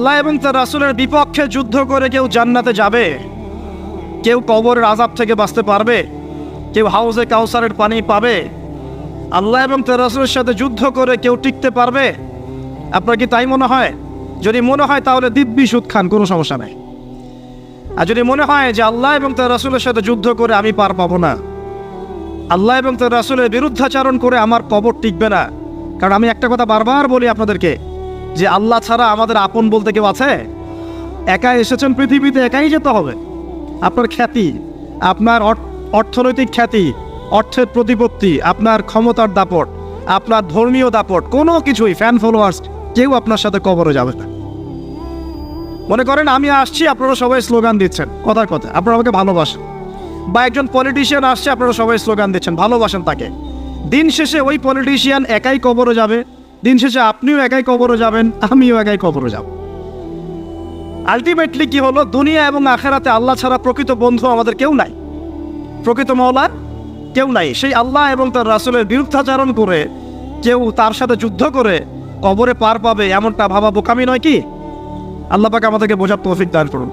আল্লাহ এবং তার রাসূলের বিপক্ষে যুদ্ধ করে কেউ জান্নাতে যাবে? কেউ কবরের আযাব থেকে বাঁচতে পারবে? কেউ হাউজে কাউসারের পানি পাবে? আল্লাহ এবং তার রাসূলের সাথে যুদ্ধ করে কেউ টিকতে পারবে? আপনার কি তাই মনে হয়? যদি মনে হয় তাহলে দিব্যি সুদ খান, কোনো সমস্যা নেই। আর যদি মনে হয় যে আল্লাহ এবং তার রাসূলের সাথে যুদ্ধ করে আমি পার পাবো না, আল্লাহ এবং তার রাসূলের বিরুদ্ধাচরণ করে আমার কবর টিকবে না, কারণ আমি একটা কথা বারবার বলি আপনাদেরকে যে আল্লাহ ছাড়া আমাদের আপন বলতে কেউ আছে? একা এসেছেন পৃথিবীতে, একাই যেতে হবে। আপনার খ্যাতি, আপনার অর্থনৈতিক খ্যাতি, অর্থের প্রতিপত্তি, আপনার ক্ষমতার দাপট, আপনার ধর্মীয় দাপট, কোনো কিছুই, ফ্যান ফলোয়ার্স, কেউ আপনার সাথে কবরে যাবে না। মনে করেন আমি আসছি, আপনারা সবাই স্লোগান দিচ্ছেন, কথার কথা আপনারা আমাকে ভালোবাসেন, বা একজন পলিটিশিয়ান আসছে, আপনারা সবাই স্লোগান দিচ্ছেন, ভালোবাসেন তাকে। দিন শেষে ওই পলিটিশিয়ান একাই কবরে যাবে, দিন শেষে আপনিও একাই কবরে যাবেন, আমিও একাই কবরে যাব। আলটিমেটলি কি হলো, দুনিয়া এবং আখেরাতে আল্লাহ ছাড়া প্রকৃত বন্ধু আমাদের কেউ নাই, প্রকৃত মওলা কেউ নাই। সেই আল্লাহ এবং তার রাসূলের বিরুদ্ধাচরণ করে কেউ তার সাথে যুদ্ধ করে কবরে পার পাবে, এমনটা ভাবা বোকামি নয় কি? আল্লাহ পাক আমাদেরকে বোঝার তৌফিক দান করুন।